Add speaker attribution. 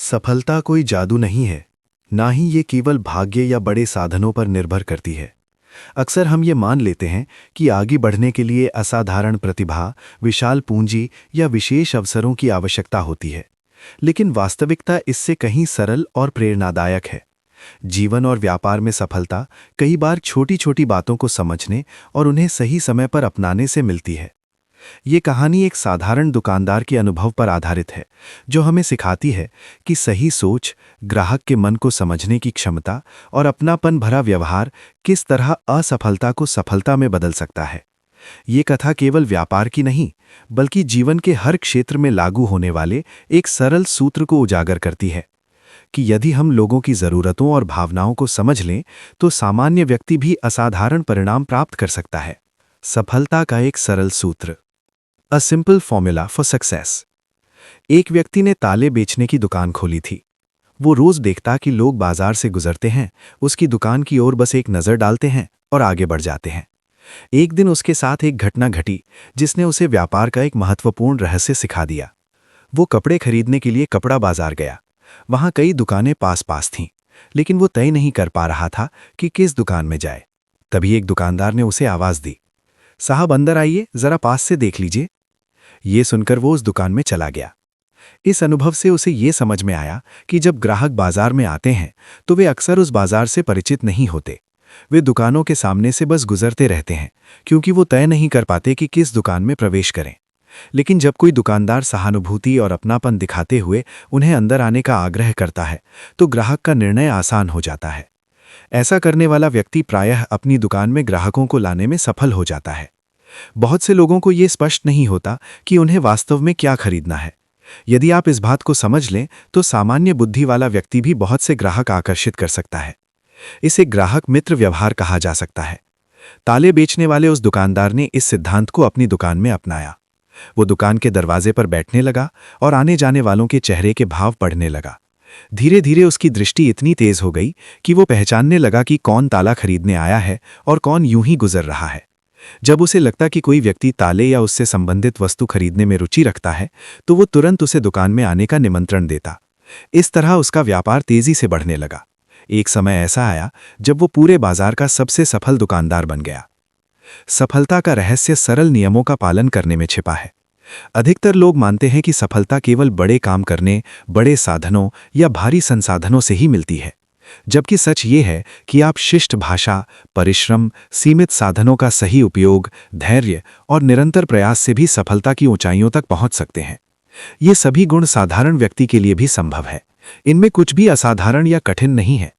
Speaker 1: सफलता कोई जादू नहीं है, ना ही ये केवल भाग्य या बड़े साधनों पर निर्भर करती है। अक्सर हम ये मान लेते हैं कि आगे बढ़ने के लिए असाधारण प्रतिभा, विशाल पूंजी या विशेष अवसरों की आवश्यकता होती है, लेकिन वास्तविकता इससे कहीं सरल और प्रेरणादायक है। जीवन और व्यापार में सफलता कई बार छोटी-छोटी बातों को समझने और उन्हें सही समय पर अपनाने से मिलती है। ये कहानी एक साधारण दुकानदार के अनुभव पर आधारित है, जो हमें सिखाती है कि सही सोच, ग्राहक के मन को समझने की क्षमता और अपनापन भरा व्यवहार किस तरह असफलता को सफलता में बदल सकता है। ये कथा केवल व्यापार की नहीं, बल्कि जीवन के हर क्षेत्र में लागू होने वाले एक सरल सूत्र को उजागर करती है कि यदि हम लोगों की ज़रूरतों और भावनाओं को समझ लें, तो सामान्य व्यक्ति भी असाधारण परिणाम प्राप्त कर सकता है। सफलता का एक सरल सूत्र, a simple formula for success. एक व्यक्ति ने ताले बेचने की दुकान खोली थी। वो रोज देखता कि लोग बाजार से गुजरते हैं, उसकी दुकान की ओर बस एक नज़र डालते हैं और आगे बढ़ जाते हैं। एक दिन उसके साथ एक घटना घटी जिसने उसे व्यापार का एक महत्वपूर्ण रहस्य सिखा दिया। वो कपड़े खरीदने के लिए कपड़ा बाजार गया। वहां कई दुकानें पास पास थीं, लेकिन वो तय नहीं कर पा रहा था कि किस दुकान में जाए। तभी एक दुकानदार ने उसे आवाज दी, साहब अंदर आइए, जरा पास से देख लीजिए। ये सुनकर वो उस दुकान में चला गया। इस अनुभव से उसे ये समझ में आया कि जब ग्राहक बाजार में आते हैं तो वे अक्सर उस बाजार से परिचित नहीं होते। वे दुकानों के सामने से बस गुजरते रहते हैं, क्योंकि वो तय नहीं कर पाते कि किस दुकान में प्रवेश करें। लेकिन जब कोई दुकानदार सहानुभूति और अपनापन दिखाते हुए उन्हें अंदर आने का आग्रह करता है, तो ग्राहक का निर्णय आसान हो जाता है। ऐसा करने वाला व्यक्ति प्रायः अपनी दुकान में ग्राहकों को लाने में सफल हो जाता है। बहुत से लोगों को ये स्पष्ट नहीं होता कि उन्हें वास्तव में क्या खरीदना है। यदि आप इस बात को समझ लें, तो सामान्य बुद्धि वाला व्यक्ति भी बहुत से ग्राहक आकर्षित कर सकता है। इसे ग्राहक मित्र व्यवहार कहा जा सकता है। ताले बेचने वाले उस दुकानदार ने इस सिद्धांत को अपनी दुकान में अपनाया। वो दुकान के दरवाजे पर बैठने लगा और आने जाने वालों के चेहरे के भाव पढ़ने लगा। धीरे धीरे उसकी दृष्टि इतनी तेज हो गई कि वो पहचानने लगा कि कौन ताला खरीदने आया है और कौन यूं ही गुजर रहा है। जब उसे लगता कि कोई व्यक्ति ताले या उससे संबंधित वस्तु खरीदने में रुचि रखता है, तो वो तुरंत उसे दुकान में आने का निमंत्रण देता। इस तरह उसका व्यापार तेजी से बढ़ने लगा। एक समय ऐसा आया जब वो पूरे बाजार का सबसे सफल दुकानदार बन गया। सफलता का रहस्य सरल नियमों का पालन करने में छिपा है। अधिकतर लोग मानते हैं कि सफलता केवल बड़े काम करने, बड़े साधनों या भारी संसाधनों से ही मिलती है, जबकि सच ये है कि आप शिष्ट भाषा, परिश्रम, सीमित साधनों का सही उपयोग, धैर्य और निरंतर प्रयास से भी सफलता की ऊंचाइयों तक पहुंच सकते हैं। ये सभी गुण साधारण व्यक्ति के लिए भी संभव है। इनमें कुछ भी असाधारण या कठिन नहीं है।